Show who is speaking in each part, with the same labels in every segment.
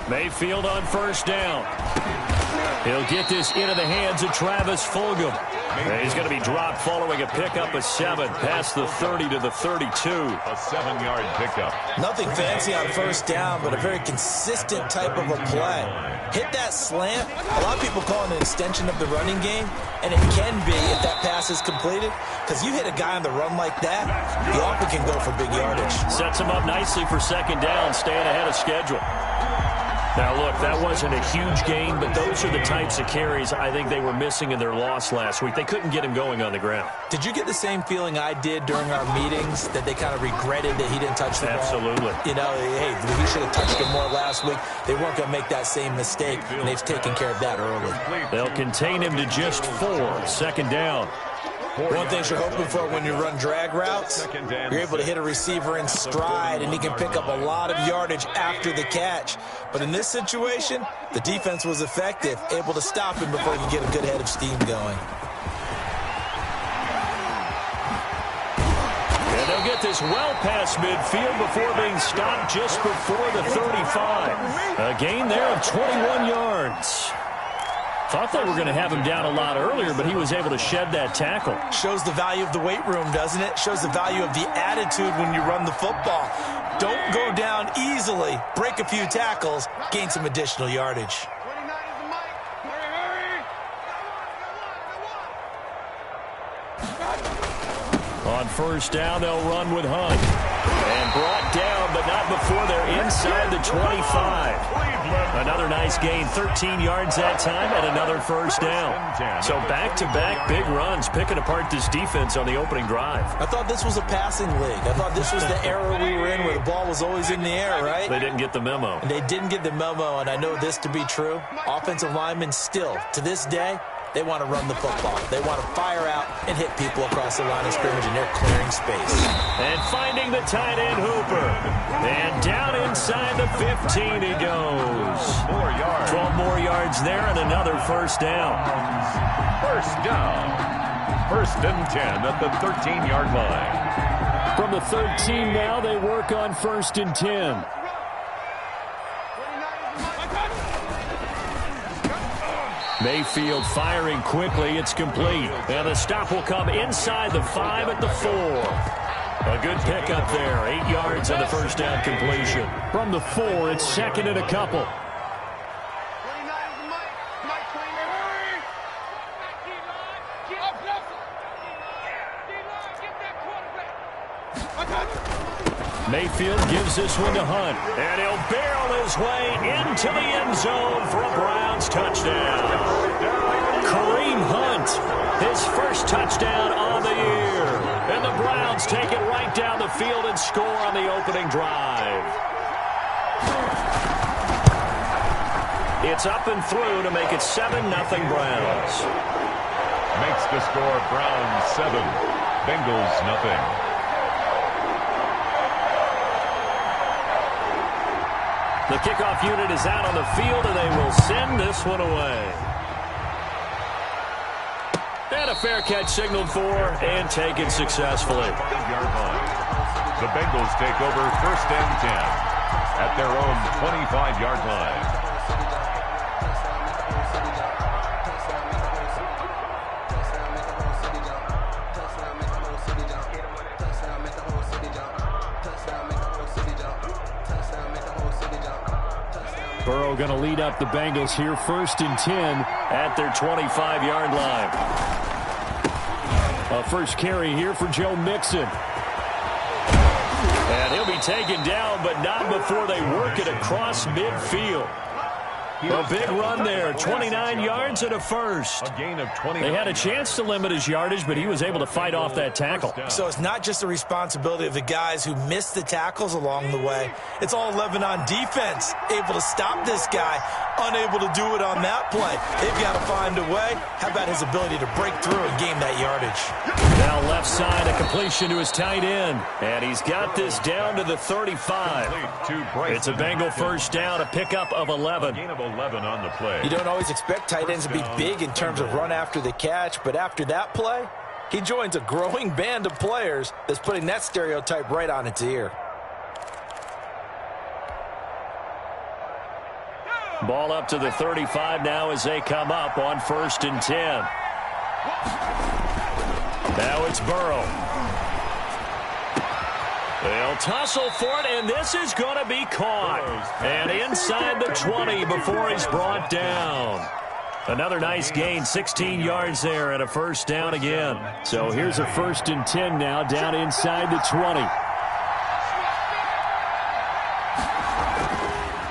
Speaker 1: Mayfield on first down. He'll get this into the hands of Travis Fulgham. He's going to be dropped following a pickup of 7 past the 30 to the 32.
Speaker 2: A 7-yard pickup.
Speaker 3: Nothing fancy on first down, but a very consistent type of a play. Hit that slant. A lot of people call it an extension of the running game, and it can be if that pass is completed, because you hit a guy on the run like that, he often can go for big yardage.
Speaker 1: Sets him up nicely for second down, staying ahead of schedule. Now, look, that wasn't a huge gain, but those are the types of carries I think they were missing in their loss last week. They couldn't get him going on the ground.
Speaker 3: Did you get the same feeling I did during our meetings, that they kind of regretted that he didn't touch the ball?
Speaker 1: Absolutely.
Speaker 3: You know, hey, he should have touched him more last week. They weren't going to make that same mistake, and they've taken care of that early.
Speaker 1: They'll contain him to just 4. Second down.
Speaker 3: One thing you're hoping for when you run drag routes, you're able to hit a receiver in stride, and he can pick up a lot of yardage after the catch. But in this situation, the defense was effective, able to stop him before he could get a good head of steam going.
Speaker 1: And they'll get this well past midfield before being stopped just before the 35. A gain there of 21 yards. Thought they were going to have him down a lot earlier, but he was able to shed that tackle.
Speaker 3: Shows the value of the weight room, doesn't it? Shows the value of the attitude when you run the football. Don't go down easily. Break a few tackles. Gain some additional yardage.
Speaker 1: On first down, they'll run with Hunt. And brought down, but not before they're inside the 25. Another nice gain, 13 yards that time, and another first down. So back-to-back big runs, picking apart this defense on the opening drive.
Speaker 3: I thought this was a passing league. I thought this was the era we were in where the ball was always in the air, right?
Speaker 1: They didn't get the memo.
Speaker 3: And they didn't get the memo, and I know this to be true. Offensive linemen still, to this day, they want to run the football. They want to fire out and hit people across the line of scrimmage, and they're clearing space.
Speaker 1: And finding the tight end Hooper. And down inside the 15 he goes.
Speaker 2: 4 yards.
Speaker 1: 12 more yards there and another first down.
Speaker 2: First down. First and 10 at the 13-yard line.
Speaker 1: From the 13 now, they work on first and 10. Mayfield firing quickly. It's complete. And the stop will come inside the 5 at the 4. A good pickup there. 8 yards on the first down completion. From the 4, it's second and a couple. Mayfield gives this one to Hunt. And he'll barrel his way into the end zone for a Browns touchdown. Kareem Hunt, his first touchdown on the year. And the Browns take it right down the field and score on the opening drive. It's up and through to make it 7-0 Browns.
Speaker 2: Makes the score Browns 7, Bengals nothing.
Speaker 1: The kickoff unit is out on the field, and they will send this one away. And a fair catch signaled for and taken successfully.
Speaker 2: The Bengals take over first and 10 at their own 25-yard line.
Speaker 1: Burrow going to lead up the Bengals here, first and 10 at their 25-yard line. A first carry here for Joe Mixon. And he'll be taken down, but not before they work it across midfield. A big run there, 29 yards and a first.
Speaker 2: A gain of 20.
Speaker 1: They had a chance to limit his yardage, but he was able to fight off that tackle.
Speaker 3: So it's not just the responsibility of the guys who missed the tackles along the way. It's all 11 on defense, able to stop this guy, unable to do it on that play. They've got to find a way. How about his ability to break through and gain that yardage?
Speaker 1: Now left side, a completion to his tight end. And he's got this down to the 35. It's a Bengal first down, a pickup of 11.
Speaker 2: Gain of 11 on the play.
Speaker 3: You don't always expect tight ends to be big in terms of run after the catch, but after that play, he joins a growing band of players that's putting that stereotype right on its ear.
Speaker 1: Ball up to the 35 now as they come up on 1st and 10. Now it's Burrow. They'll tussle for it, and this is going to be caught. And inside the 20 before he's brought down. Another nice gain, 16 yards there, and a 1st down again. So here's a 1st and 10 now, down inside the 20.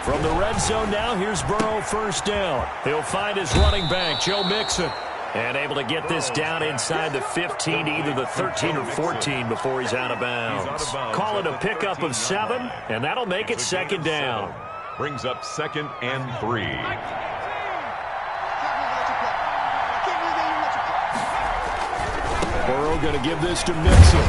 Speaker 1: From the red zone now, here's Burrow 1st down. He'll find his running back, Joe Mixon. And able to get this down inside the 15, either the 13 or 14 before he's out of bounds. Call it a pickup of 7, and that'll make it 2nd down.
Speaker 2: Brings up 2nd and 3.
Speaker 1: Burrow going to give this to Mixon.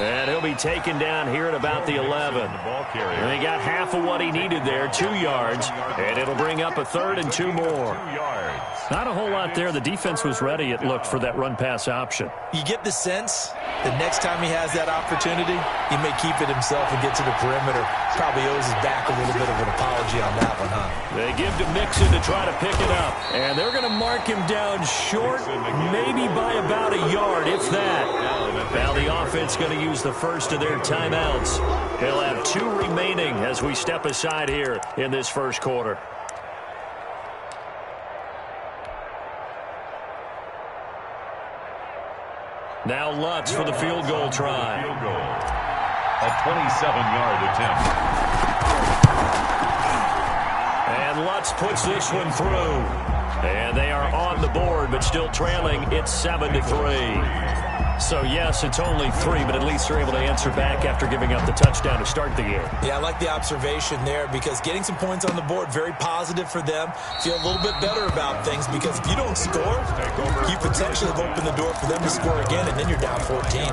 Speaker 1: And he'll be taken down here at about the 11. And he got half of what he needed there, 2 yards. And it'll bring up a 3rd and 2 more. Not a whole lot there. The defense was ready, it looked, for that run-pass option.
Speaker 3: You get the sense that next time he has that opportunity, he may keep it himself and get to the perimeter. Probably owes his back a little bit of an apology on that one, huh?
Speaker 1: They give to Mixon to try to pick it up. And they're going to mark him down short, maybe by about a yard, if that. Now the offense going to use the first of their timeouts. He'll have 2 remaining as we step aside here in this 1st quarter. Now Lutz for the field goal try.
Speaker 2: A 27-yard attempt.
Speaker 1: And Lutz puts this one through. And they are on the board, but still trailing. It's 7-3. So, yes, it's only 3, but at least they're able to answer back after giving up the touchdown to start the game.
Speaker 3: Yeah, I like the observation there because getting some points on the board, very positive for them. Feel a little bit better about things because if you don't score, you potentially have opened the door for them to score again, and then you're down 14.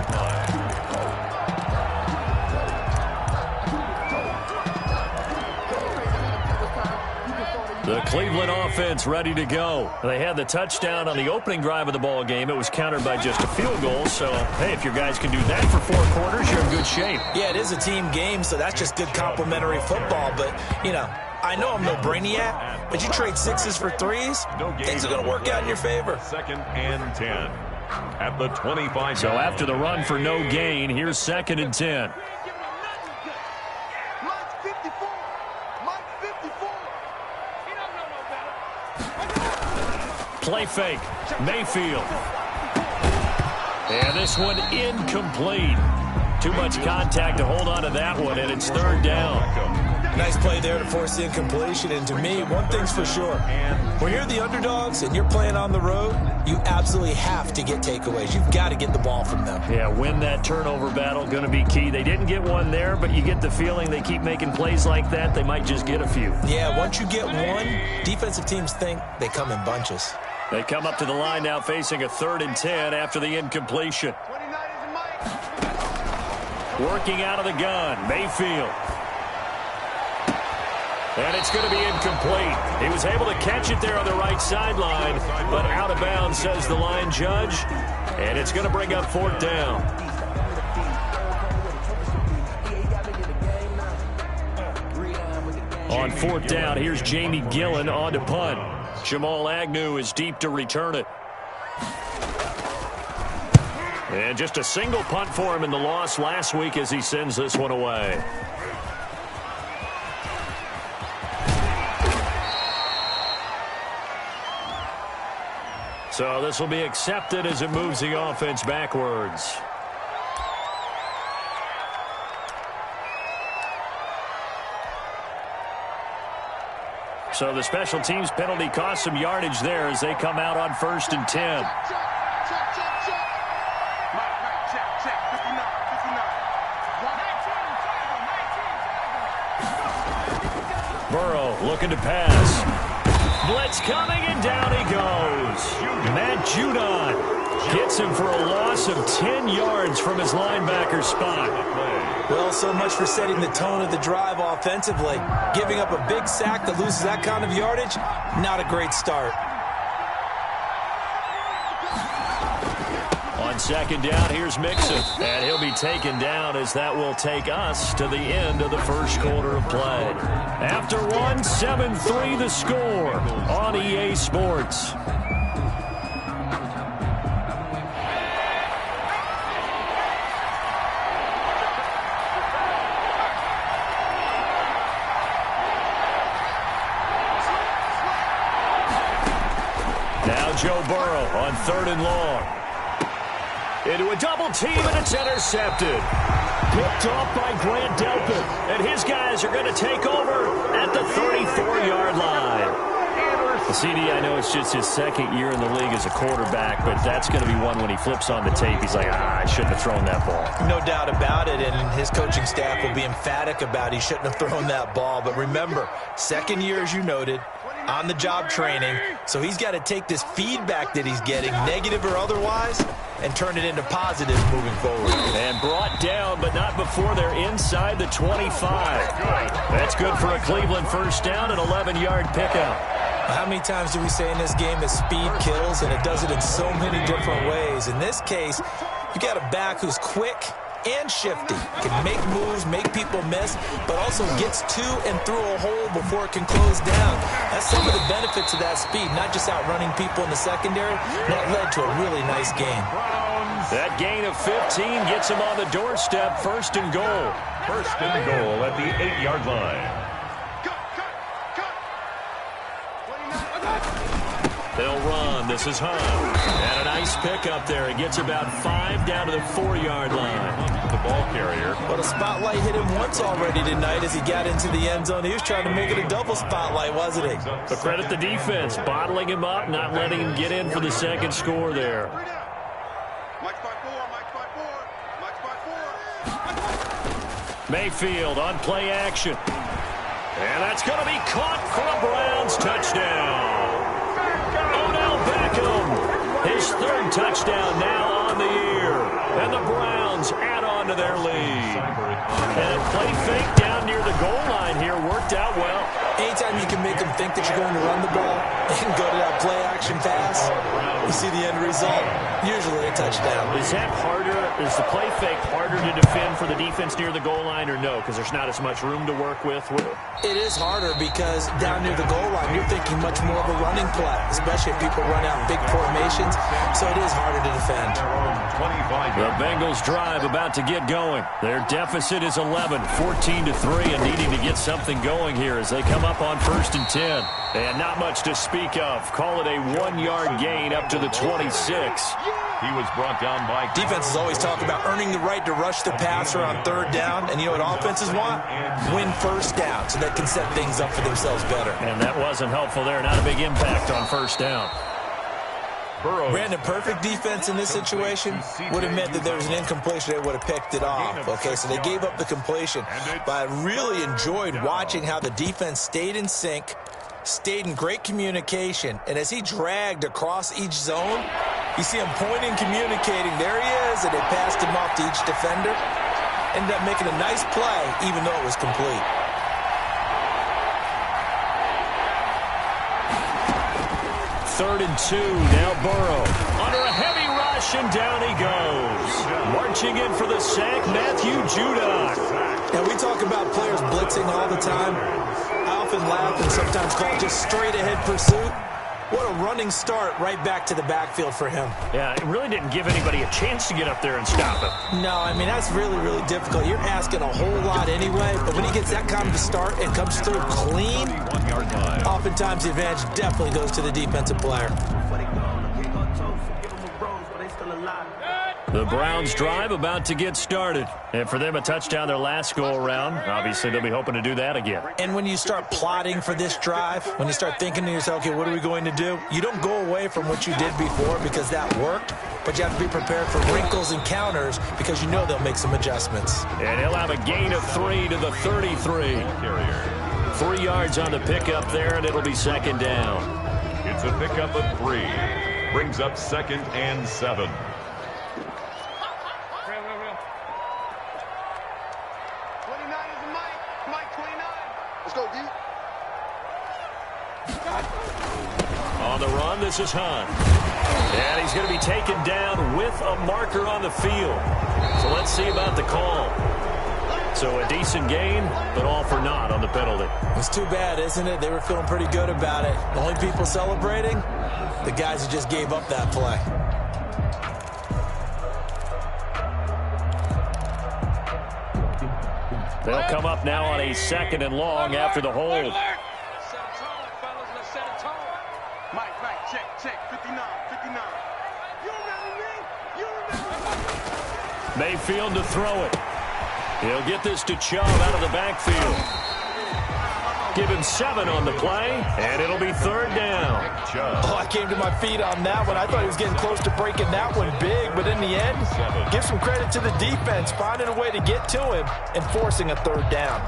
Speaker 1: The Cleveland offense ready to go. They had the touchdown on the opening drive of the ball game. It was countered by just a field goal. So, hey, if your guys can do that for 4 quarters, you're in good shape.
Speaker 3: Yeah, it is a team game, so that's just good complimentary football. But, you know, I know I'm no brainiac, but you trade 6s for 3s, things are going to work out in your favor.
Speaker 2: 2nd and 10 at the 25.
Speaker 1: So after the run for no gain, here's 2nd and 10. Play fake. Mayfield. And this one incomplete. Too much contact to hold on to that one, and it's 3rd down.
Speaker 3: Nice play there to force the incompletion. And to me, one thing's for sure. When you're the underdogs and you're playing on the road, you absolutely have to get takeaways. You've got to get the ball from them.
Speaker 1: Yeah, win that turnover battle, going to be key. They didn't get one there, but you get the feeling they keep making plays like that, they might just get a few.
Speaker 3: Yeah, once you get one, defensive teams think they come in bunches.
Speaker 1: They come up to the line now facing a 3rd and 10 after the incompletion. Working out of the gun, Mayfield. And it's going to be incomplete. He was able to catch it there on the right sideline, but out of bounds, says the line judge. And it's going to bring up 4th down. On 4th down, here's Jamie Gillen on to punt. Jamal Agnew is deep to return it. And just a single punt for him in the loss last week as he sends this one away. So this will be accepted as it moves the offense backwards. So the special teams penalty cost some yardage there as they come out on 1st and 10. Burrow looking to pass. Blitz coming, and down he goes. Matt Judon gets him for a loss of 10 yards from his linebacker spot.
Speaker 3: Well, so much for setting the tone of the drive offensively. Giving up a big sack that loses that kind of yardage, not a great start.
Speaker 1: On second down, here's Mixon. And he'll be taken down as that will take us to the end of the first quarter of play. After one, 7-3 the score on EA Sports. Now Joe Burrow on 3rd and long. Into a double team, and it's intercepted. Picked off by Grant Delpit. And his guys are going to take over at the 34-yard line. The CD, I know it's just his second year in the league as a quarterback, but that's going to be one when he flips on the tape. He's like, I shouldn't have thrown that ball.
Speaker 3: No doubt about it, and his coaching staff will be emphatic about he shouldn't have thrown that ball. But remember, second year, as you noted, on-the-job training, so he's got to take this feedback that he's getting, negative or otherwise, and turn it into positive moving forward.
Speaker 1: And brought down, but not before they're inside the 25. That's good for a Cleveland first down, an 11-yard pickup.
Speaker 3: How many times do we say in this game that speed kills, and it does it in so many different ways? In this case, you got a back who's quick and shifty, can make moves, make people miss, but also gets to and through a hole before it can close down. That's some of the benefits of that speed, not just outrunning people in the secondary. That led to a really nice game.
Speaker 1: That gain of 15 gets him on the doorstep, 1st and goal.
Speaker 2: 1st and goal at the 8-yard line.
Speaker 1: They'll run. This is Hunt. And a nice pickup there. He gets about 5 down to the 4-yard line.
Speaker 2: The ball carrier.
Speaker 3: But a spotlight hit him once already tonight as he got into the end zone. He was trying to make it a double spotlight, wasn't he?
Speaker 1: But credit the defense, bottling him up, not letting him get in for the second score there. Mayfield on play action. And that's going to be caught for a Browns touchdown. His 3rd touchdown now on the year. And the Browns add on to their lead. And a play fake down near the goal line here worked out well.
Speaker 3: Anytime you can make them think that you're going to run the ball and go to that play action pass, you see the end result. Usually a touchdown.
Speaker 1: Is that harder? Is the play fake harder to defend for the defense near the goal line or no? Because there's not as much room to work with?
Speaker 3: It is harder because down near the goal line, you're thinking much more of a running play, especially if people run out big formations. So it is harder to defend.
Speaker 1: The Bengals drive about to get going. Their deficit is 11, 14-3, and needing to get something going here as they come up on 1st and 10. And not much to speak of. Call it a 1-yard gain up to the 26.
Speaker 2: He was brought down by...
Speaker 3: Defenses always talk about earning the right to rush the passer on 3rd down. And you know what offenses want? Win first down so they can set things up for themselves better.
Speaker 1: And that wasn't helpful there. Not a big impact on 1st down.
Speaker 3: Brandon, perfect defense in this situation would have meant that there was an incompletion. They would have picked it off. Okay, so they gave up the completion. But I really enjoyed watching how the defense stayed in sync, stayed in great communication, and as he dragged across each zone, you see him pointing, communicating. There he is, and they passed him off to each defender. Ended up making a nice play, even though it was complete.
Speaker 1: Third and 2, now Burrow. Under a heavy rush, and down he goes. Marching in for the sack, Matthew Judon.
Speaker 3: Now, we talk about players blitzing all the time. I often laugh and sometimes call it just straight-ahead pursuit. What a running start right back to the backfield for him.
Speaker 1: Yeah, it really didn't give anybody a chance to get up there and stop him.
Speaker 3: No, I mean, that's really, really difficult. You're asking a whole lot anyway, but when he gets that kind of a start and comes through clean, oftentimes the advantage definitely goes to the defensive player.
Speaker 1: The Browns drive about to get started. And for them, a touchdown their last go-around. Obviously, they'll be hoping to do that again.
Speaker 3: And when you start plotting for this drive, when you start thinking to yourself, okay, what are we going to do? You don't go away from what you did before because that worked, but you have to be prepared for wrinkles and counters because you know they'll make some adjustments.
Speaker 1: And he'll have a gain of 3 to the 33. 3 yards on the pickup there, and it'll be 2nd down.
Speaker 2: It's a pickup of 3. Brings up 2nd and 7.
Speaker 1: On the run, this is Hunt. And he's going to be taken down with a marker on the field. So let's see about the call. So a decent gain, but all for naught on the penalty.
Speaker 3: It's too bad, isn't it? They were feeling pretty good about it. The only people celebrating, the guys who just gave up that play.
Speaker 1: They'll come up now on a 2nd and long after the hold. Mayfield to throw it. He'll get this to Chubb out of the backfield. Give him 7 on the play, and it'll be 3rd down.
Speaker 3: Oh, I came to my feet on that one. I thought he was getting close to breaking that one big, but in the end, give some credit to the defense, finding a way to get to him and forcing a 3rd down.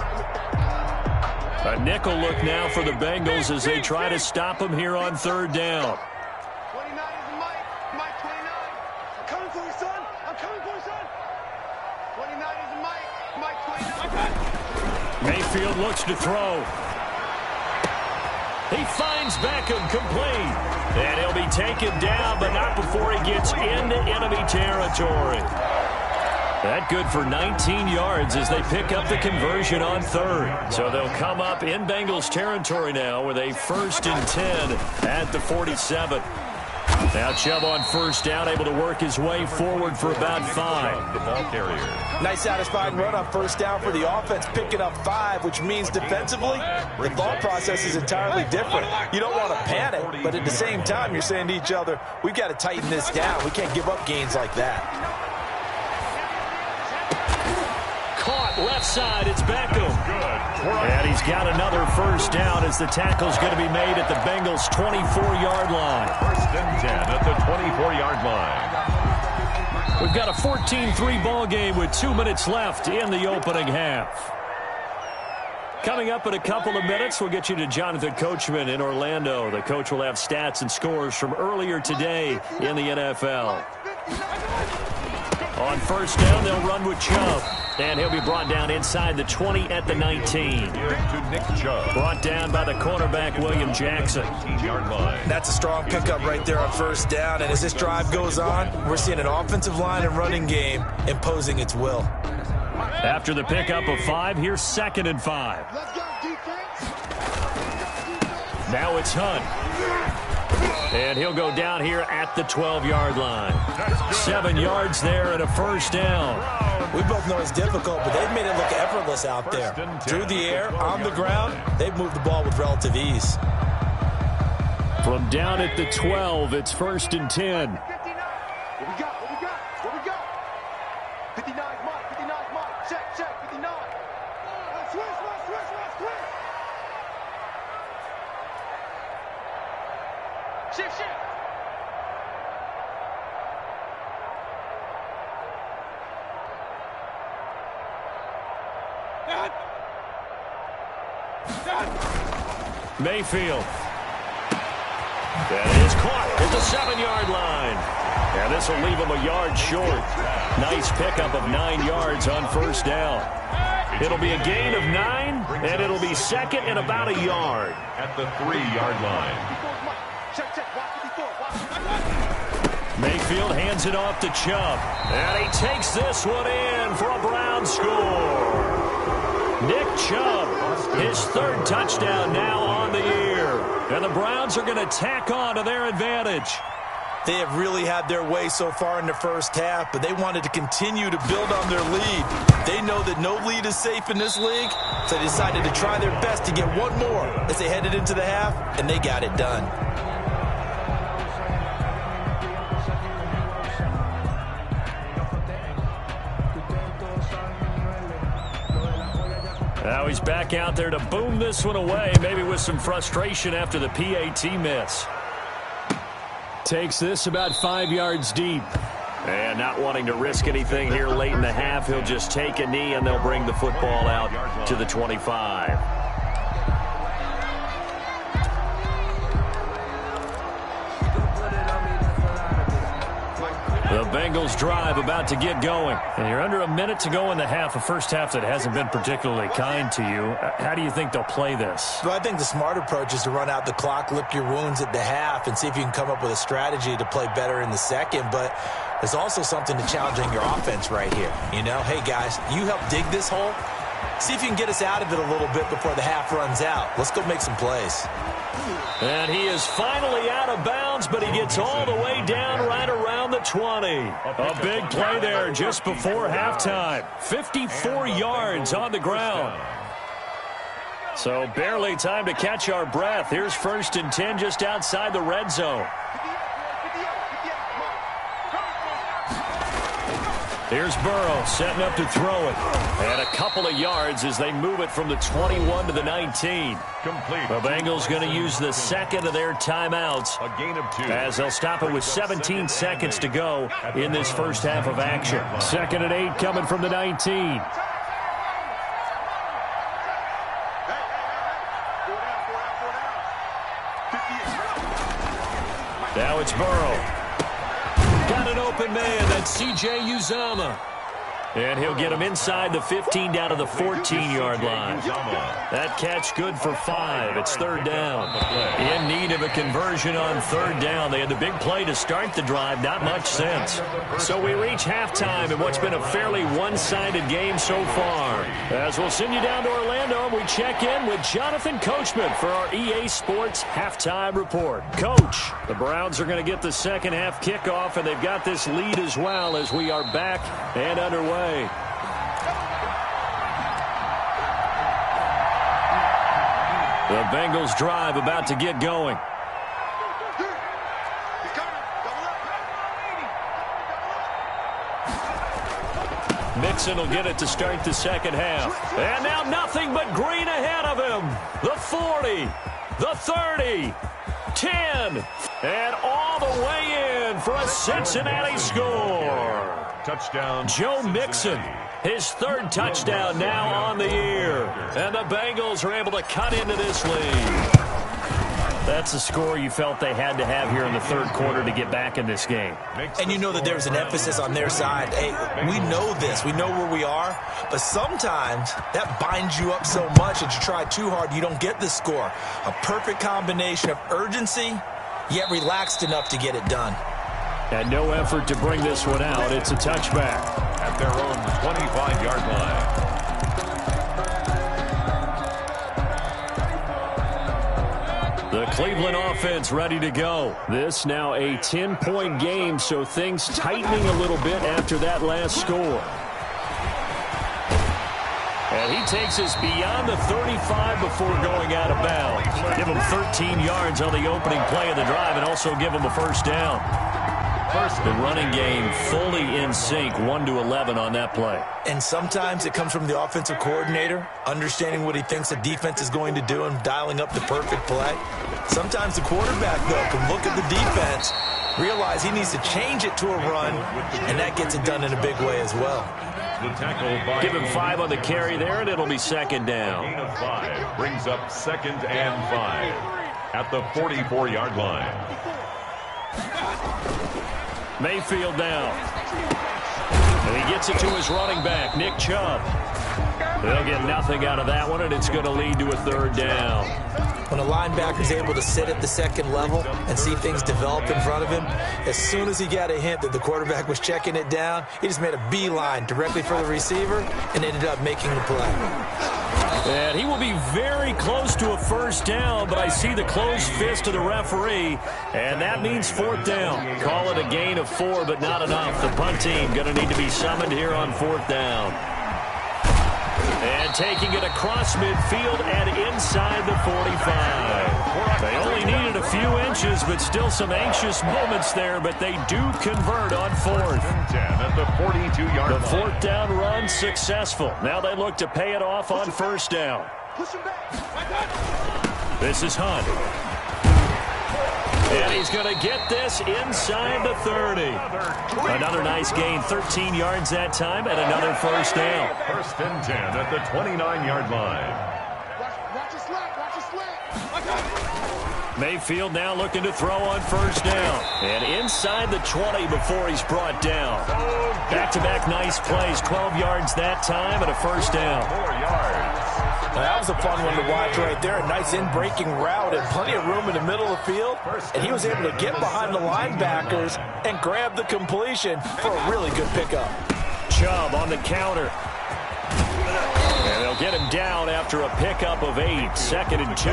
Speaker 1: A nickel look now for the Bengals as they try to stop him here on 3rd down.
Speaker 4: 29 is Mike. Mike 29. I'm coming for you, son. I'm coming for you, son. 29 is Mike. Mike 29.
Speaker 1: Mayfield looks to throw. He finds Beckham complete. And he'll be taken down, but not before he gets into enemy territory. That good for 19 yards as they pick up the conversion on 3rd. So they'll come up in Bengals territory now with a 1st and 10 at the 47. Now Chubb on 1st down, able to work his way forward for about 5.
Speaker 2: The ball carrier.
Speaker 3: Nice satisfying run on 1st down for the offense, picking up 5, which means defensively, the thought process is entirely different. You don't want to panic, but at the same time, you're saying to each other, we've got to tighten this down. We can't give up gains like that.
Speaker 1: Caught left side, it's Beckham. And he's got another 1st down as the tackle's going to be made at the Bengals' 24-yard line.
Speaker 2: 1st and 10 at the 24-yard line.
Speaker 1: We've got a 14-3 ball game with 2 minutes left in the opening half. Coming up in a couple of minutes, we'll get you to Jonathan Coachman in Orlando. The coach will have stats and scores from earlier today in the NFL. On 1st down, they'll run with Chubb. And he'll be brought down inside the 20 at the 19.
Speaker 2: To Nick Chubb.
Speaker 1: Brought down by the cornerback, William Jackson.
Speaker 2: 18-yard line.
Speaker 3: That's a strong pickup right there on 1st down. And as this drive goes on, we're seeing an offensive line and running game imposing its will.
Speaker 1: After the pickup of 5, here's 2nd and 5.
Speaker 4: Let's go, defense.
Speaker 1: Now it's Hunt. And he'll go down here at the 12-yard line. 7 yards there and a 1st down.
Speaker 3: We both know it's difficult, but they've made it look effortless out there. Through the air, on the ground, they've moved the ball with relative ease.
Speaker 1: From down at the 12, it's 1st and 10.
Speaker 4: What we got? What we got? What we got? 59 is Mike. 59 is Mike. Check. 59. Switch. Shift.
Speaker 1: Mayfield. That is caught at the 7-yard line. And this will leave him a yard short. Nice pickup of 9 yards on 1st down. It'll be a gain of 9, and it'll be 2nd and about a yard.
Speaker 2: At the 3-yard line.
Speaker 4: Check.
Speaker 1: Mayfield hands it off to Chubb. And he takes this one in for a Brown score. Nick Chubb, his 3rd touchdown now on the year. And the Browns are going to tack on to their advantage.
Speaker 3: They have really had their way so far in the 1st half, but they wanted to continue to build on their lead. They know that no lead is safe in this league, so they decided to try their best to get one more as they headed into the half, and they got it done.
Speaker 1: Now he's back out there to boom this one away, maybe with some frustration after the PAT miss. Takes this about 5 yards deep. And not wanting to risk anything here late in the half, he'll just take a knee and they'll bring the football out to the 25. The Bengals drive about to get going. And you're under a minute to go in the half, a first half that hasn't been particularly kind to you. How do you think they'll play this?
Speaker 3: Well, I think the smart approach is to run out the clock, lick your wounds at the half, and see if you can come up with a strategy to play better in the second. But there's also something to challenging your offense right here. You know, hey, guys, you help dig this hole. See if you can get us out of it a little bit before the half runs out. Let's go make some plays.
Speaker 1: And he is finally out of bounds, but he gets all the way down right around the 20. A big play there just before halftime. 54 yards on the ground. So barely time to catch our breath. Here's 1st and 10 just outside the red zone. Here's Burrow setting up to throw it. And a couple of yards as they move it from the 21 to the 19.
Speaker 2: Complete.
Speaker 1: The Bengals going to use the second of their timeouts
Speaker 2: A gain of 2.
Speaker 1: as they'll stop it with 17 seconds to go in this first half of action. 2nd and 8 coming from the 19. Now it's Burrow. Got an open man. That's C.J. Uzomah. And he'll get him inside the 15 down to the 14-yard line. That catch good for 5. It's 3rd down. In need of a conversion on 3rd down. They had the big play to start the drive. Not much sense. So we reach halftime in what's been a fairly one-sided game so far. As we'll send you down to Orlando, we check in with Jonathan Coachman for our EA Sports Halftime Report. Coach, the Browns are going to get the second half kickoff, and they've got this lead as well as we are back and underway. The Bengals drive about to get going. Mixon will get it to start the second half. And now nothing but green ahead of him. The 40, the 30, 10, and all the way in for a Cincinnati score.
Speaker 2: Touchdown.
Speaker 1: Joe Mixon, his 3rd touchdown now on the year. And the Bengals are able to cut into this lead. That's a score you felt they had to have here in the 3rd quarter to get back in this game.
Speaker 3: And you know that there's an emphasis on their side. Hey, we know this. We know where we are. But sometimes that binds you up so much that you try too hard, you don't get the score. A perfect combination of urgency, yet relaxed enough to get it done.
Speaker 1: And no effort to bring this one out. It's a touchback.
Speaker 2: At their own 25-yard line.
Speaker 1: The Cleveland offense ready to go. This now a 10-point game, so things tightening a little bit after that last score. And he takes us beyond the 35 before going out of bounds. Give him 13 yards on the opening play of the drive and also give him a 1st down. The running game fully in sync, 1-11 on that play.
Speaker 3: And sometimes it comes from the offensive coordinator, understanding what he thinks the defense is going to do and dialing up the perfect play. Sometimes the quarterback, though, can look at the defense, realize he needs to change it to a run, and that gets it done in a big way as well.
Speaker 1: Give him 5 on the carry there, and it'll be 2nd down.
Speaker 2: Gain of 5 brings up 2nd and 5 at the 44-yard line.
Speaker 1: Mayfield now. And he gets it to his running back, Nick Chubb. They'll get nothing out of that one, and it's going to lead to a 3rd down.
Speaker 3: When a linebacker's able to sit at the second level and see things develop in front of him, as soon as he got a hint that the quarterback was checking it down, he just made a beeline directly for the receiver and ended up making the play.
Speaker 1: And he will be very close to a 1st down, but I see the closed fist of the referee, and that means 4th down. Call it a gain of 4, but not enough. The punt team going to need to be summoned here on 4th down. And taking it across midfield and inside the 45. They only needed a few inches, but still some anxious moments there, but they do convert on 4th.
Speaker 2: 10 at the 42-yard line.
Speaker 1: The 4th down run successful. Now they look to pay it off on 1st down. This is Hunt. And he's going to get this inside the 30. Another nice gain, 13 yards that time, and another 1st down.
Speaker 2: 1st and 10 at the 29-yard line.
Speaker 4: Watch the slant. Watch the slant.
Speaker 1: Mayfield now looking to throw on first down. And inside the 20 before he's brought down. Back-to-back nice plays. 12 yards that time and a first down.
Speaker 2: 4 yards.
Speaker 3: Now, that was a fun one to watch right there. A nice in-breaking route and plenty of room in the middle of the field. And he was able to get behind the linebackers and grab the completion for a really good pickup.
Speaker 1: Chubb on the counter. And they'll get him down after a pickup of 8. 2nd and 2.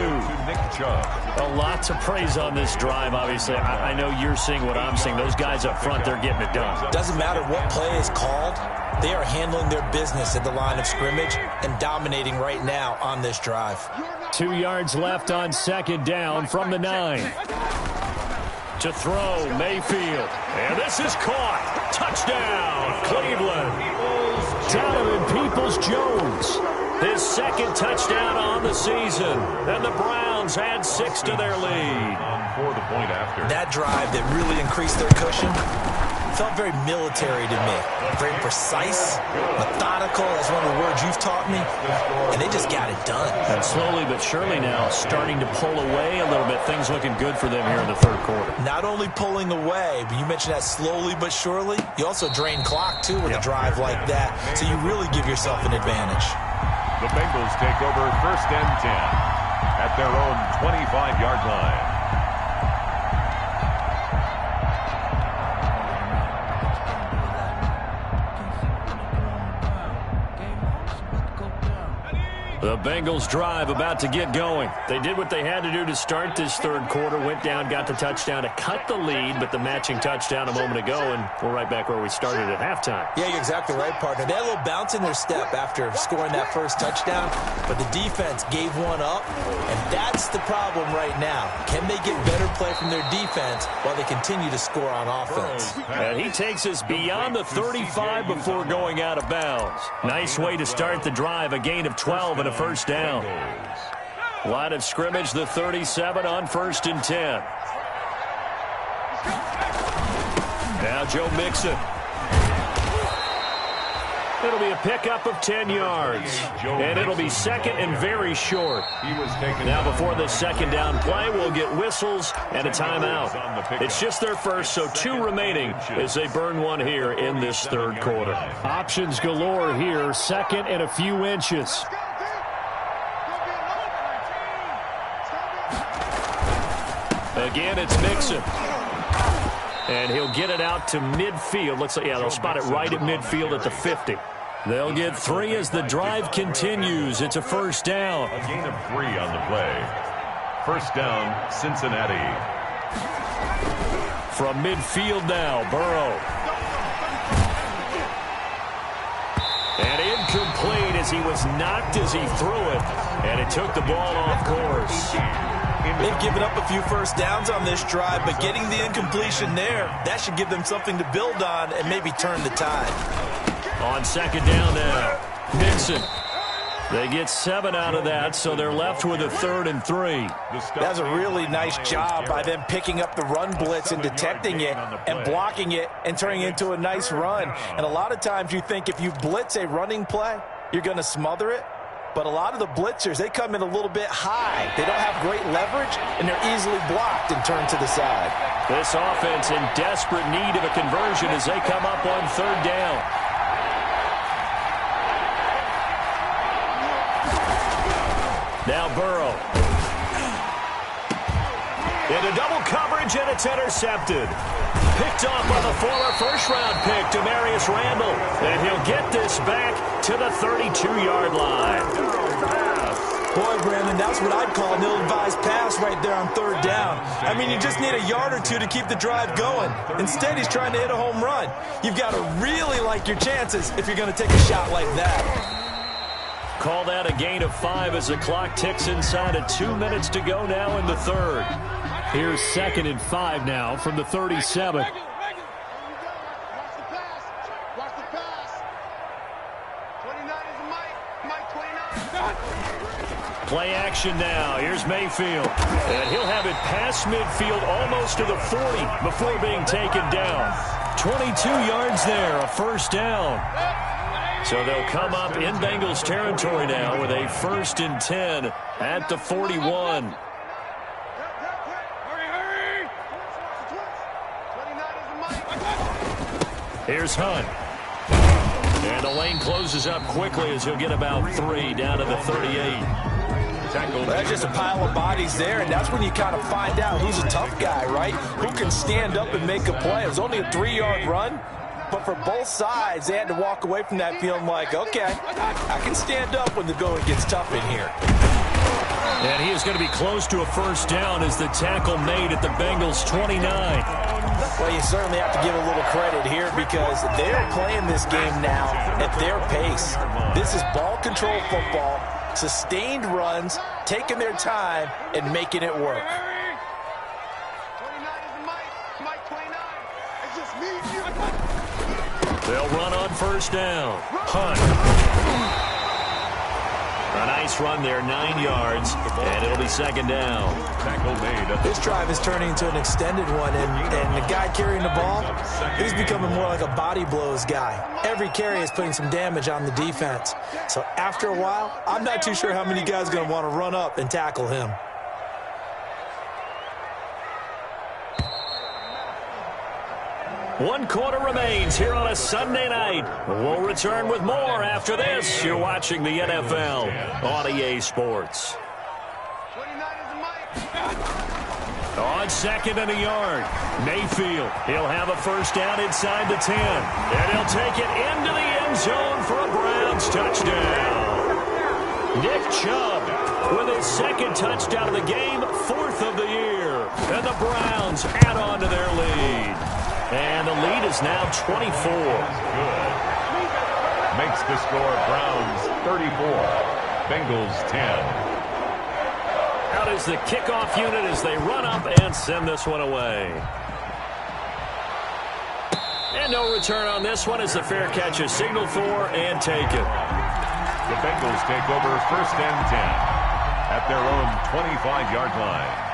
Speaker 2: Nick Chubb.
Speaker 1: A lot to praise on this drive, obviously. I know you're seeing what I'm seeing. Those guys up front, they're getting it done.
Speaker 3: Doesn't matter what play is called. They are handling their business at the line of scrimmage and dominating right now on this drive.
Speaker 1: 2 yards left on 2nd down from the 9. To throw, Mayfield. And this is caught. Touchdown, Cleveland. Donovan Peoples-Jones. His 2nd touchdown on the season. And the Browns add 6 to their lead.
Speaker 2: For the point after.
Speaker 3: That drive that really increased their cushion felt very military to me. Very precise, methodical. That's one of the words you've taught me. And they just got it done.
Speaker 1: And slowly but surely now starting to pull away a little bit. Things looking good for them here in the 3rd quarter.
Speaker 3: Not only pulling away, but you mentioned that slowly but surely. You also drain clock, too, with a drive like that. So you really give yourself an advantage.
Speaker 2: The Bengals take over 1st and 10 at their own 25-yard line.
Speaker 1: The Bengals drive about to get going. They did what they had to do to start this 3rd quarter. Went down, got the touchdown to cut the lead, but the matching touchdown a moment ago, and we're right back where we started at halftime.
Speaker 3: Yeah, you're exactly right, partner. They had a little bounce in their step after scoring that first touchdown, but the defense gave one up, and that's the problem right now. Can they get better play from their defense while they continue to score on offense?
Speaker 1: And he takes us beyond the 35 before going out of bounds. Nice way to start the drive, a gain of 12 and a first down. Line of scrimmage, the 37 on 1st and 10. Now Joe Mixon. It'll be a pickup of 10 yards. And it'll be 2nd and very short. Now before the 2nd down play, we'll get whistles and a timeout. It's just their first, so 2 remaining as they burn one here in this 3rd quarter. Options galore here, 2nd and a few inches. Again, it's Mixon. And he'll get it out to midfield. Looks like, yeah, they'll spot it right at midfield at the 50. They'll get 3 as the drive continues. It's a first down.
Speaker 2: A gain of 3 on the play. First down, Cincinnati.
Speaker 1: From midfield now, Burrow. And incomplete as he was knocked as he threw it. And it took the ball off course.
Speaker 3: They've given up a few first downs on this drive, but getting the incompletion there, that should give them something to build on and maybe turn the tide.
Speaker 1: On 2nd down now, Mixon. They get 7 out of that, so they're left with a 3rd and 3.
Speaker 3: That's a really nice job by them picking up the run blitz and detecting it and blocking it and turning it into a nice run. And a lot of times you think if you blitz a running play, you're going to smother it. But a lot of the blitzers, they come in a little bit high. They don't have great leverage, and they're easily blocked and turned to the side.
Speaker 1: This offense in desperate need of a conversion as they come up on 3rd down. Now Burrow. Into double coverage, and it's intercepted. Picked off by the former first-round pick, Demarius Randall. And he'll get this back to the 32-yard line.
Speaker 3: Boy, Brandon, that's what I'd call an ill-advised pass right there on 3rd down. I mean, you just need a yard or 2 to keep the drive going. Instead, he's trying to hit a home run. You've got to really like your chances if you're going to take a shot like that.
Speaker 1: Call that a gain of 5 as the clock ticks inside of 2 minutes to go now in the 3rd. Here's 2nd and 5 now from the 37.
Speaker 4: Watch the pass. 29 is a Mike 29.
Speaker 1: Play action now. Here's Mayfield. And he'll have it past midfield almost to the 40 before being taken down. 22 yards there, a first down. So they'll come up in Bengals territory now with a 1st and 10 at the 41. Here's Hunt. And the lane closes up quickly as he'll get about 3 down to the 38.
Speaker 3: Well, that's just a pile of bodies there, and that's when you kind of find out who's a tough guy, right? Who can stand up and make a play. It was only a 3-yard run, but for both sides, they had to walk away from that feeling like, okay, I can stand up when the going gets tough in here.
Speaker 1: And he is going to be close to a first down as the tackle made at the Bengals' 29.
Speaker 3: Well, you certainly have to give a little credit here because they're playing this game now at their pace. This is ball control football, sustained runs, taking their time, and making it work.
Speaker 4: 29 is Mike 29. It's just me and you.
Speaker 1: They'll run on first down. Hunt. A nice run there, 9 yards, and it'll be second down.
Speaker 2: Tackle made.
Speaker 3: This drive is turning into an extended one, and the guy carrying the ball, he's becoming more like a body blows guy. Every carry is putting some damage on the defense. So after a while, I'm not too sure how many guys are going to want to run up and tackle him.
Speaker 1: One quarter remains here on a Sunday night. We'll return with more after this. You're watching the NFL on EA Sports.
Speaker 4: 29 is Mike.
Speaker 1: On second and a yard, Mayfield. He'll have a first down inside the 10. And he'll take it into the end zone for a Browns touchdown. Nick Chubb with his second touchdown of the game, 4th of the year. And the Browns add on to their lead. And the lead is now 24.
Speaker 2: Good. Makes the score Browns 34, Bengals 10.
Speaker 1: Out is the kickoff unit as they run up and send this one away. And no return on this one as the fair catch is signaled for and taken.
Speaker 2: The Bengals take over first and 10 at their own 25-yard line.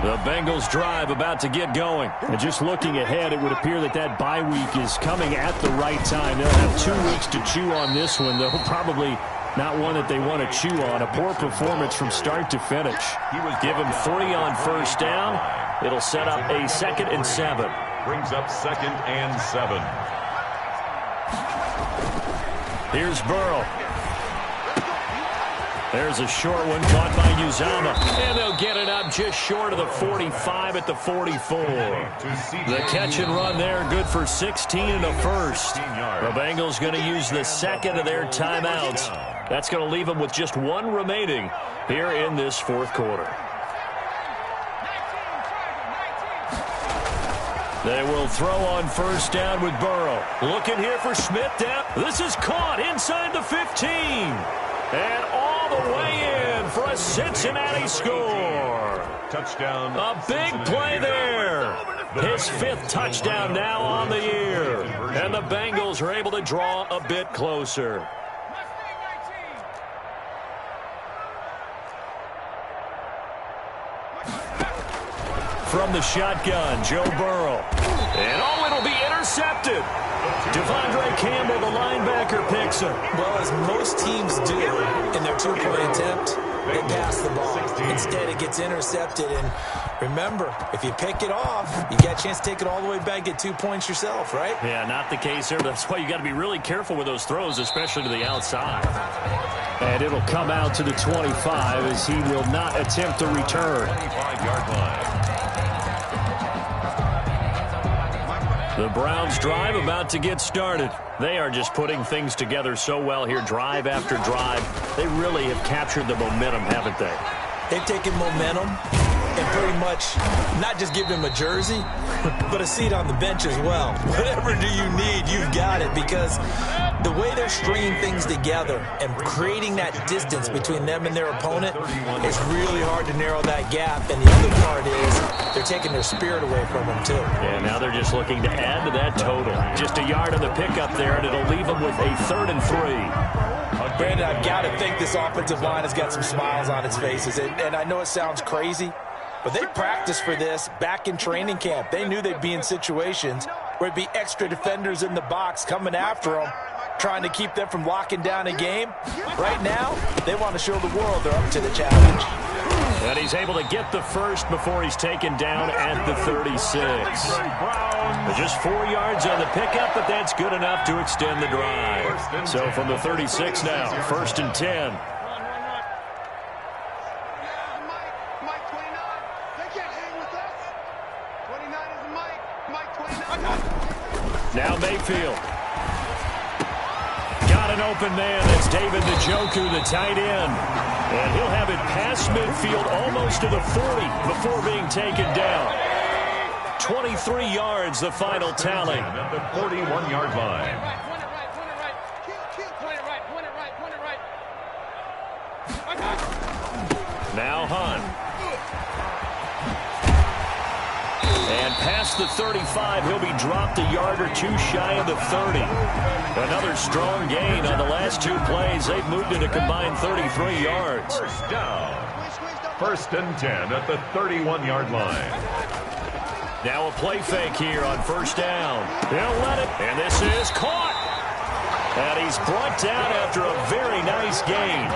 Speaker 1: The Bengals drive about to get going. And just looking ahead, it would appear that that bye week is coming at the right time. They'll have 2 weeks to chew on this one, though probably not one that they want to chew on. A poor performance from start to finish. Give him 3 on first down. It'll set up a 2nd and 7.
Speaker 2: Brings up 2nd and 7.
Speaker 1: Here's Burrow. There's a short one caught by Uzama. And they'll get it up just short of the 45 at the 44. The catch and run there, good for 16 and a first. The Bengals going to use the 2nd of their timeouts. That's going to leave them with just 1 remaining here in this 4th quarter. They will throw on first down with Burrow. Looking here for Smith down. This is caught inside the 15. And all the way in for a Cincinnati score.
Speaker 2: Touchdown.
Speaker 1: A big play there. His 5th touchdown now on the year. And the Bengals are able to draw a bit closer. From the shotgun, Joe Burrow. And it'll be intercepted. Devondre Campbell, the linebacker, picks him.
Speaker 3: Well, as most teams do in their 2-point attempt, they pass the ball. Instead, it gets intercepted. And remember, if you pick it off, you get a chance to take it all the way back, get 2 points yourself, right?
Speaker 1: Yeah, not the case here. That's why you got to be really careful with those throws, especially to the outside. And it'll come out to the 25 as he will not attempt to return.
Speaker 2: 25-yard line.
Speaker 1: The Browns drive about to get started. They are just putting things together so well here, drive after drive. They really have captured the momentum, haven't they?
Speaker 3: They've taken momentum and pretty much not just give them a jersey, but a seat on the bench as well. Whatever do you need, you've got it, because the way they're stringing things together and creating that distance between them and their opponent is really hard to narrow that gap. And the other part is they're taking their spirit away from them, too.
Speaker 1: Yeah, now they're just looking to add to that total. Just a yard on the pickup there, and it'll leave them with a 3rd and 3.
Speaker 3: Brandon, I've got to think this offensive line has got some smiles on its faces. And I know it sounds crazy, but they practiced for this back in training camp. They knew they'd be in situations where it'd be extra defenders in the box coming after them, trying to keep them from locking down a game. Right now, they want to show the world they're up to the challenge.
Speaker 1: And he's able to get the first before he's taken down at the 36. Just 4 yards on the pickup, but that's good enough to extend the drive. So from the 36 now, 1st and 10.
Speaker 4: Mike 29. They can't hang with us. 29 is Mike. Mike 29.
Speaker 1: Now Mayfield. Got an open man. That's David Njoku, the tight end. And he'll have it past midfield almost to the 40 before being taken down. 23 yards, the final tally.
Speaker 2: At the 41-yard line.
Speaker 1: Now Hunt. And past the 35, he'll be dropped a yard or two shy of the 30. Another strong gain on the last 2 plays. They've moved it a combined 33 yards.
Speaker 2: First down. 1st and 10 at the 31-yard line.
Speaker 1: Now a play fake here on 1st down. He'll let it, and this is caught. And he's brought down after a very nice gain.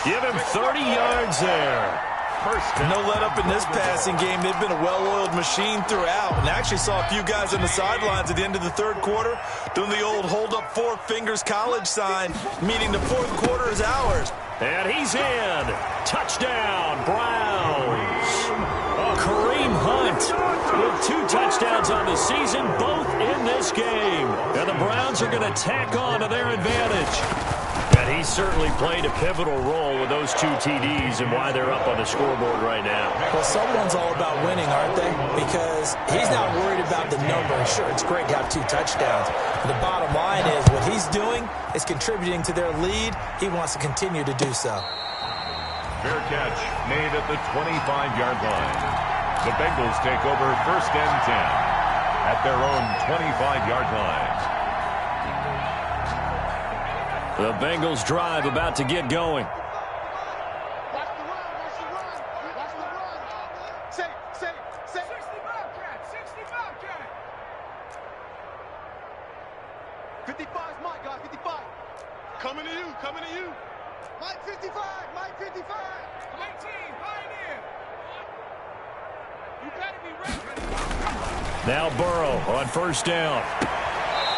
Speaker 1: Give him 30 yards there.
Speaker 3: No let up in this passing game. They've been a well-oiled machine throughout. And I actually saw a few guys on the sidelines at the end of the 3rd quarter doing the old hold up 4 fingers college sign, meaning the 4th quarter is ours.
Speaker 1: And he's in. Touchdown, Browns. Kareem Hunt with 2 touchdowns on the season, both in this game. And the Browns are going to tack on to their advantage. And he certainly played a pivotal role with those 2 TDs and why they're up on the scoreboard right now.
Speaker 3: Well, someone's all about winning, aren't they? Because he's not worried about the number. Sure, it's great to have 2 touchdowns. But the bottom line is what he's doing is contributing to their lead. He wants to continue to do so.
Speaker 2: Fair catch made at the 25-yard line. The Bengals take over 1st and 10 at their own 25-yard line.
Speaker 1: The Bengals drive about to get going.
Speaker 4: Watch the run. Watch the run. Watch the run. Say. 60 Bobcat. 60 Bobcat. 55 is Mike, guys. 55. Coming to you. Mike 55. Mike 55. 19. Pioneer. You better be ready.
Speaker 1: Now Burrow on 1st down.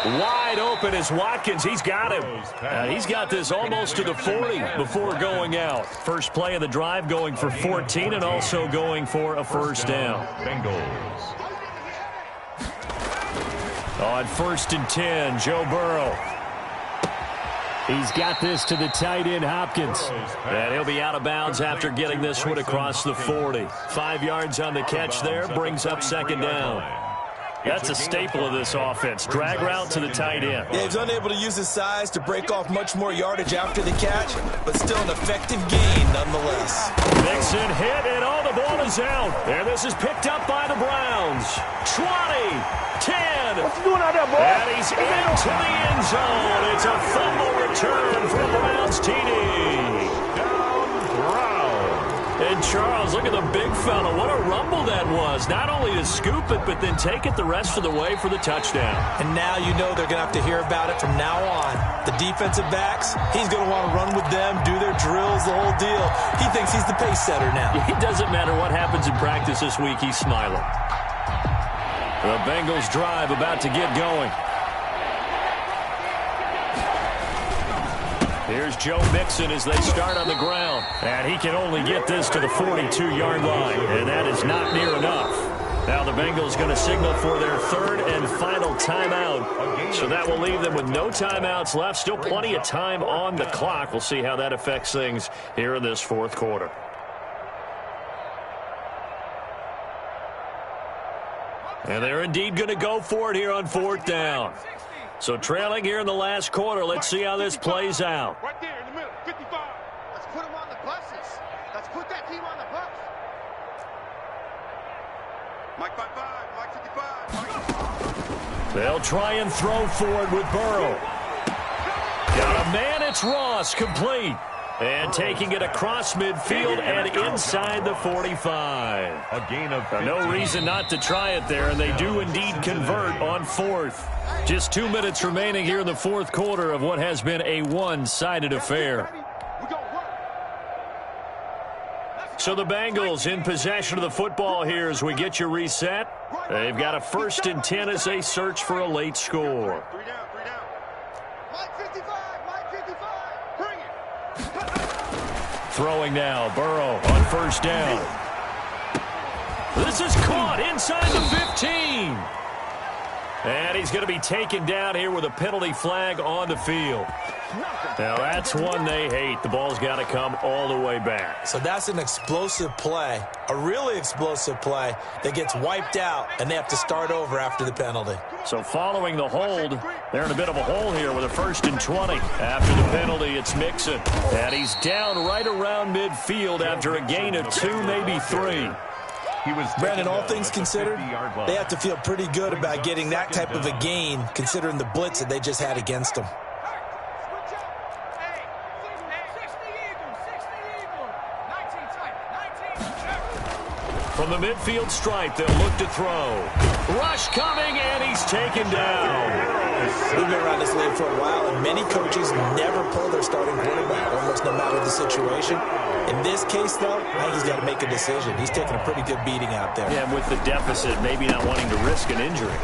Speaker 1: Wide open is Watkins. He's got him. He's got this almost to the 40 before going out. First play of the drive going for 14 and also going for a 1st down.
Speaker 2: Bengals.
Speaker 1: On 1st and 10, Joe Burrow. He's got this to the tight end, Hopkins. And he'll be out of bounds after getting this one across the 40. 5 yards on the catch there, brings up 2nd down. That's a staple of this offense. Drag route to the tight end.
Speaker 3: Yeah, he's unable to use his size to break off much more yardage after the catch, but still an effective gain nonetheless.
Speaker 1: Mixon hit, and all the ball is out. And this is picked up by the Browns. 20, 10.
Speaker 5: What you doing out there, boy?
Speaker 1: And he's into the end zone. It's a fumble return for the Browns TD. And Charles, look at the big fella. What a rumble that was. Not only to scoop it, but then take it the rest of the way for the touchdown.
Speaker 3: And now you know they're going to have to hear about it from now on. The defensive backs, he's going to want to run with them, do their drills, the whole deal. He thinks he's the pace setter now.
Speaker 1: It doesn't matter what happens in practice this week. He's smiling. The Bengals drive about to get going. Here's Joe Mixon as they start on the ground. And he can only get this to the 42-yard line. And that is not near enough. Now the Bengals going to signal for their 3rd and final timeout. So that will leave them with no timeouts left. Still plenty of time on the clock. We'll see how that affects things here in this 4th quarter. And they're indeed going to go for it here on 4th down. So trailing here in the last quarter. Let's see how this plays out.
Speaker 4: Right there in the middle, 55. Let's put them on the buses. Let's put that team on the bus. Mike 55, Mike 55.
Speaker 1: They'll try and throw for it with Burrow. Got a man, it's Ross, complete. And taking it across midfield and inside the 45.
Speaker 2: A gain of 15.
Speaker 1: No reason not to try it there, and they do indeed convert on 4th. Just 2 minutes remaining here in the 4th quarter of what has been a one-sided affair. So the Bengals in possession of the football here as we get you reset. They've got a 1st and 10 as they search for a late score.
Speaker 4: 3 down. Mike 55, Mike 55. Bring it.
Speaker 1: Throwing now, Burrow on 1st down. This is caught inside the 15. And he's going to be taken down here with a penalty flag on the field. Now, that's one they hate. The ball's got to come all the way back.
Speaker 3: So that's an explosive play, a really explosive play that gets wiped out, and they have to start over after the penalty.
Speaker 1: So following the hold, they're in a bit of a hole here with a 1st and 20. After the penalty, it's Mixon. And he's down right around midfield after a gain of 2, maybe 3.
Speaker 3: Brandon, all things considered, they have to feel pretty good about getting that type of a gain considering the blitz that they just had against them.
Speaker 1: From the midfield stripe, they'll look to throw. Rush coming, and he's taken down.
Speaker 3: We've been around this league for a while, and many coaches never pull their starting quarterback, almost no matter the situation. In this case, though, I think he's got to make a decision. He's taking a pretty good beating out there.
Speaker 1: Yeah, and with the deficit, maybe not wanting to risk an injury.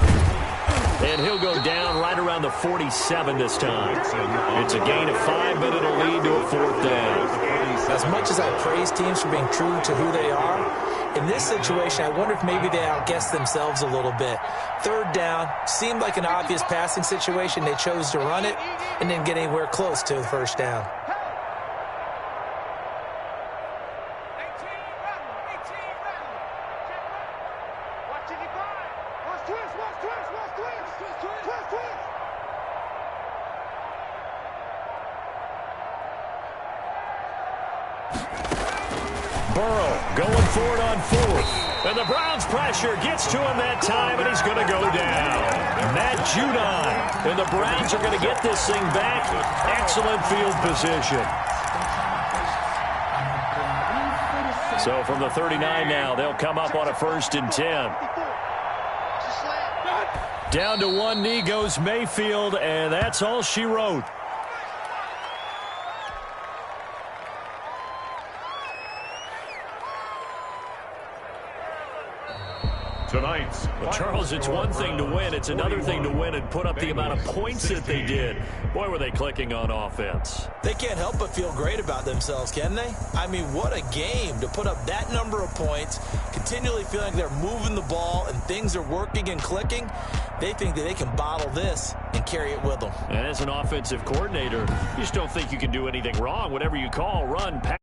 Speaker 1: And he'll go down right around the 47 this time. It's a gain of 5, but it'll lead to a 4th down.
Speaker 3: As much as I praise teams for being true to who they are, in this situation, I wonder if maybe they outguessed themselves a little bit. 3rd down, seemed like an obvious passing situation. They chose to run it and didn't get anywhere close to the 1st down.
Speaker 1: Burrow going for it on 4th. And the Browns' pressure gets to him that time, and he's going to go down. Matt Judon. And the Browns are going to get this thing back. Excellent field position. So from the 39 now, they'll come up on a 1st and 10. Down to one knee goes Mayfield, and that's all she wrote.
Speaker 2: Tonight's
Speaker 1: Well, Charles, it's one thing to win. It's another thing to win and put up the amount of points that they did. Boy, were they clicking on offense.
Speaker 3: They can't help but feel great about themselves, can they? I mean, what a game to put up that number of points, continually feeling like they're moving the ball and things are working and clicking. They think that they can bottle this and carry it with them.
Speaker 1: And as an offensive coordinator, you just don't think you can do anything wrong. Whatever you call, run, pass.